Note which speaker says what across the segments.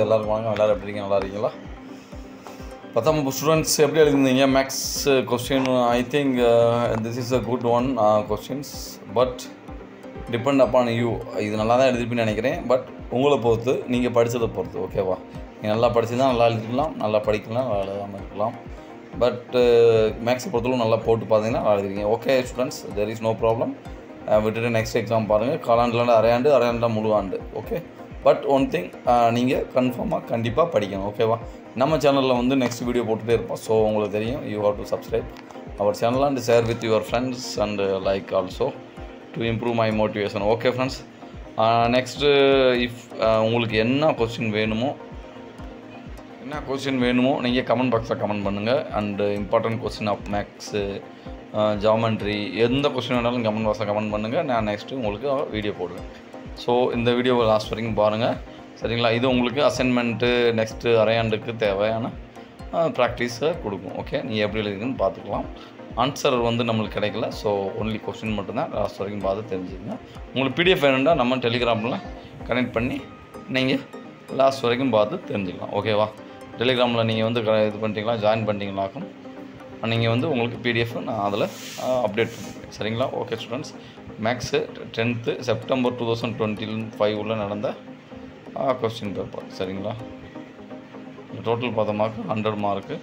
Speaker 1: எல்லாரும் வாங்க, எல்லோரும் எப்படி இருக்கீங்க? நல்லா இருக்கீங்களா? பத்தாம் வகுப்பு ஸ்டூடெண்ட்ஸ் எப்படி எழுதிருந்தீங்க? Maths question I think this is a good one questions, but depend upon you. இது நல்லா தான் எழுதிருப்பீன்னு நினைக்கிறேன், பட் உங்களை பொறுத்து, நீங்கள் படித்ததை பொறுத்து. ஓகேவா? நீங்கள் நல்லா படிச்சுதான் நல்லா எழுதிருக்கலாம், நல்லா படிக்கலாம், நல்லா எழுதாமல் இருக்கலாம். பட் மேக்ஸை பொறுத்தளவு நல்லா போட்டு பார்த்தீங்கன்னா நல்லா எழுதிருக்கீங்க. Okay students, there is no problem. விட்டுட்டு நெக்ஸ்ட் எக்ஸாம் பாருங்கள். காலாண்டுல அரையாண்டு, அரையாண்டா முழு ஆண்டு. ஓகே, பட் ஒன் திங், நீங்கள் கண்டிப்பாக படிக்கணும். ஓகேவா? நம்ம சேனலில் வந்து நெக்ஸ்ட் வீடியோ போட்டுகிட்டே இருப்போம். ஸோ உங்களுக்கு தெரியும், you have to subscribe our channel and share with your friends and like also to improve my motivation. Okay friends, next if உங்களுக்கு என்ன கொஸ்டின் வேணுமோ நீங்கள் கமெண்ட் பாக்ஸில் கமெண்ட் பண்ணுங்கள். And important question of maths, geometry, எந்த question வேணாலும் comment பாக்ஸில் comment பண்ணுங்கள். நான் நெக்ஸ்ட்டு உங்களுக்கு வீடியோ போடுவேன். ஸோ இந்த வீடியோவை லாஸ்ட் வரைக்கும் பாருங்கள், சரிங்களா? இது உங்களுக்கு அசைன்மெண்ட்டு நெக்ஸ்ட்டு அரையாண்டுக்கு தேவையான ப்ராக்டிஸை கொடுக்கும். ஓகே, நீங்கள் எப்படி எழுதுன்னு பார்த்துக்கலாம். ஆன்சர் வந்து நம்மளுக்கு கிடைக்கல, ஸோ ஒன்லி கொஸ்டின் மட்டும்தான் லாஸ்ட் வரைக்கும் பார்த்து தெரிஞ்சுக்கங்க. உங்களுக்கு பிடிஎஃப் வேணும்னா நம்ம டெலிகிராமில் கனெக்ட் பண்ணி நீங்கள் லாஸ்ட் வரைக்கும் பார்த்து தெரிஞ்சுக்கலாம். ஓகேவா? டெலிகிராமில் நீங்கள் வந்து இது பண்ணிட்டீங்களா, ஜாயின் பண்ணிட்டீங்களாக்கும் நீங்கள் வந்து உங்களுக்கு பிடிஎஃப் நான் அதில் அப்டேட் பண்ணுவேன். சரிங்களா? Okay students, maths 10th September 2025 நடந்த கொஸ்டின் பேப்பர். சரிங்களா? டோட்டல் பார்த்தோமாக்கு 100 மார்க்கு,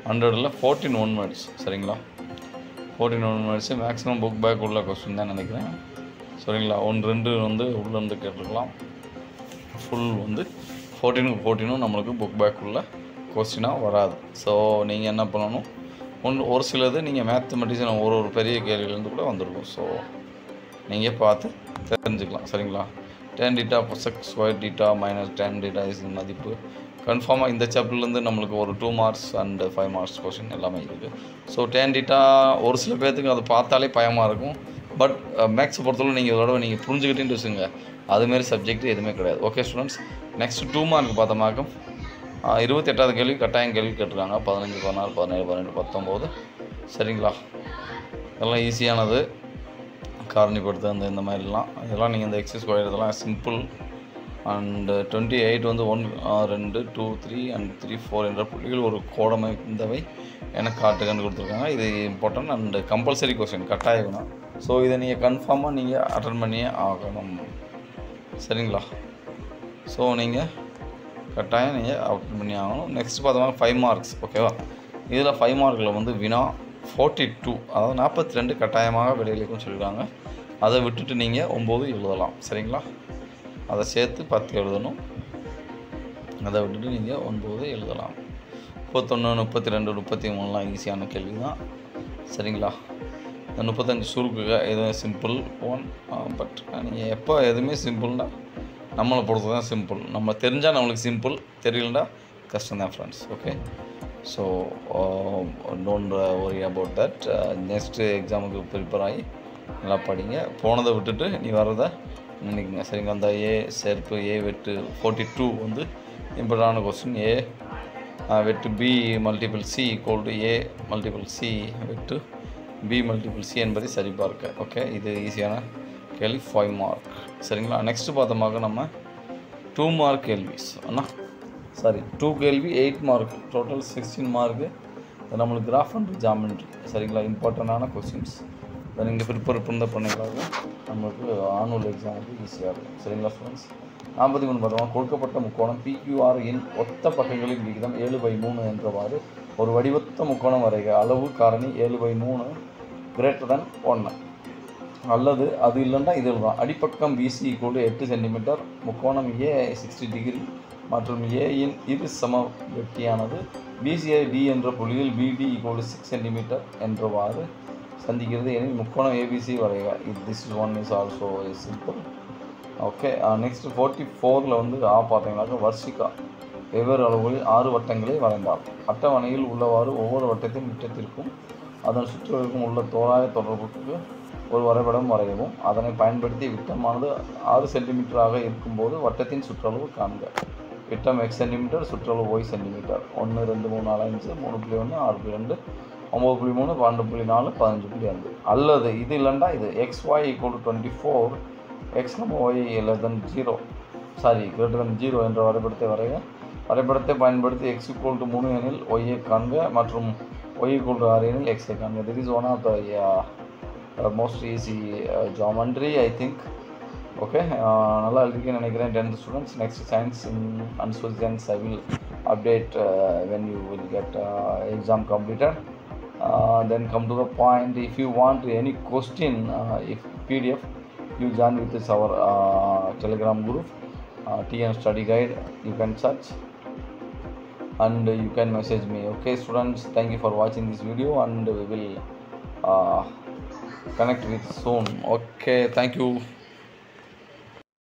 Speaker 1: 100ல் 14 1 வேர்ட்ஸ். சரிங்களா? 14 1 வேர்ட்ஸு மேக்ஸிமம் புக் பேக் உள்ள கொஸ்டின் தான் நினைக்கிறேன். சரிங்களா? 1-2 வந்து உள்ளேருந்து கேட்டுருக்கலாம். ஃபுல் வந்து 14 நம்மளுக்கு புக் பேக் உள்ள கொஸ்டினாக வராது. ஸோ நீங்கள் என்ன பண்ணணும், ஒரு சிலது நீங்கள் மேத்தமெட்டிக்ஸ் ஒரு பெரிய கேள்வியிலேருந்து கூட வந்துருக்கும். ஸோ நீங்கள் பார்த்து தெரிஞ்சுக்கலாம். சரிங்களா? tan θ cosec square θ minus tan θ is மதிப்பு கன்ஃபார்மாக இந்த சாப்டர்லேருந்து நம்மளுக்கு ஒரு 2 மார்க்ஸ் அண்ட் 5 மார்க்ஸ் கொஸ்டின் எல்லாமே இருக்குது. ஸோ tan θ ஒரு சில பேர்த்துக்கு அதை பார்த்தாலே பயமாக இருக்கும். பட் மேக்ஸை பொறுத்தவரை நீங்கள் இதோட நீங்கள் புரிஞ்சுக்கிட்டேன்னு வச்சுங்க, அதுமாரி சப்ஜெக்ட் எதுவுமே கிடையாது. ஓகே ஸ்டூடெண்ட்ஸ், நெக்ஸ்ட் 2 மார்க் பார்த்தோமாக்கும் 28வது கேள்வி கட்டாயம் கேள்வி கேட்டிருக்காங்க. 15 16 17 18 19. சரிங்களா? இதெல்லாம் ஈஸியானது. காரணிப்படுத்த இந்த மாதிரிலாம் இதெல்லாம் நீங்கள் இந்த எக்ஸஸ் ஸ்கொயர் இதெல்லாம் சிம்பிள். அண்டு 28 வந்து 1 2 2 3 அண்ட் 3 4 என்ற புள்ளிகள் ஒரு கோடமை இந்தவை என காட்டுகன்னு கொடுத்துருக்காங்க. இது இம்பார்ட்டன்ட் அண்டு கம்பல்சரி கொஸ்டின், கட்டாயம் தான். ஸோ இதை நீங்கள் கன்ஃபார்மாக நீங்கள் அட்டன் பண்ணியே ஆகணும். சரிங்களா? ஸோ நீங்கள் கட்டாயம் நீங்கள் அட்டன் பண்ணி ஆகணும். நெக்ஸ்ட் பார்த்தோம்னா 5 மார்க்ஸ். ஓகேவா? இதில் 5 மார்க்கில் வந்து வினா 42, அதாவது 42 கட்டாயமாக விடையிலிக்கும் சொல்லியிருக்காங்க. அதை விட்டுட்டு நீங்கள் 9 எழுதலாம். சரிங்களா? அதை சேர்த்து 10 எழுதணும். அதை விட்டுட்டு நீங்கள் 9 எழுதலாம். 31 32 33லாம் ஈஸியான கேள்வி தான். சரிங்களா? இந்த 35 சுருக்குக எதுவும் சிம்பிள் ஒன். பட் நீங்கள் எப்போ எதுவுமே சிம்பிள்னா நம்மளை பொறுத்து தான் சிம்பிள். நம்ம தெரிஞ்சால் நம்மளுக்கு சிம்பிள், தெரியலன்னா கஷ்டம்தான் friends. Okay, so don't worry about that. Next எக்ஸாமுக்கு ப்ரிப்பேர் ஆகி நல்லா படிங்க. போனதை விட்டுட்டு நீ வர்றதை நினைக்குங்க. சரிங்க? அந்த ஏ சேர்ப்பு ஏ வெட்டு 42 வந்து இம்பார்ட்டான கொஸ்டின். ஏ வெட்டு B multiple C equal to A multiple C வெட்டு பி மல்டிபிள் சி என்பதை சரிபார்க்க. ஓகே, இது ஈஸியான கேள்வி, 5 மார்க். சரிங்களா? நெக்ஸ்ட்டு பார்த்தோமாக நம்ம 2 மார்க் கேள்விஸ். அண்ணா 2 கேள்வி 8 மார்க், டோட்டல் 16 மார்க்கு. நம்மளுக்கு கிராஃப் அண்ட் ஜாமெண்ட்ரி. சரிங்களா? இம்பார்ட்டண்டான கொஸ்டின்ஸ். இதை நீங்கள் ப்ரிப்பேர் பண்ணிங்களாக நம்மளுக்கு ஆனுவல் எக்ஸாமுக்கு ஈஸியாக இருக்கும். சரிங்களா ஸ்டூடெண்ட்ஸ்? 43 பார்த்தோம்னா கொடுக்கப்பட்ட முக்கோணம் PQR இன் ஒத்த பக்கங்களின் விகிதம் 7/3 என்றவாறு ஒரு வடிவத்த முக்கோணம் வரைக. அளவு காரணி 7/3 > 1, அல்லது அது இல்லைன்னா இது தான். அடிப்பக்கம் BC = 8 சென்டிமீட்டர், முக்கோணம் A 60 டிகிரி மற்றும் ஏயின் இரு சம வெட்டியானது BCI D என்ற புள்ளியில் BD = 6 சென்டிமீட்டர் என்றவாறு சந்திக்கிறது எனில் முக்கோணம் ABC வரைக. This one is also simple. Okay, next 44ல் வந்து பார்த்தீங்கன்னாக்க வர்ஷிகா வெவ்வேறு அளவுகளில் 6 வட்டங்களை வரைந்தார். அட்டவணையில் உள்ளவாறு ஒவ்வொரு வட்டத்தின் விட்டத்திற்கும் அதன் சுற்றுவதற்கும் உள்ள தோராய தொடர்புக்கு ஒரு வரைபடம் வரையவும். அதனை பயன்படுத்தி விட்டமானது 6 சென்டிமீட்டராக இருக்கும்போது வட்டத்தின் சுற்றளவு காண்க. விட்டம் x சென்டிமீட்டர், சுற்றளவு y சென்டிமீட்டர். 1 2 3 4 5 3.1 6.2 9.3 12.4 15.5. அல்லது இது இல்லைண்டா இது xy = 24 x y <0 greater than 0 என்ற வரைபடத்தை வரைக. வரைபடத்தை பயன்படுத்தி x equal to 3 எனில் y ஐ காண்க மற்றும் y equal to 6 எனில் x ஐ காண்க. This is one of the most easy geometry I think. Okay, நல்லா எழுதிருக்கேன்னு நினைக்கிறேன் 10th students. Next science and social science I will update when you will get exam completed. Then come to the point, if you want any question, if PDF, you join with this our telegram group, TN study guide, you can search and you can message me. Okay students, thank you for watching this video and we will connect with soon. Okay, thank you.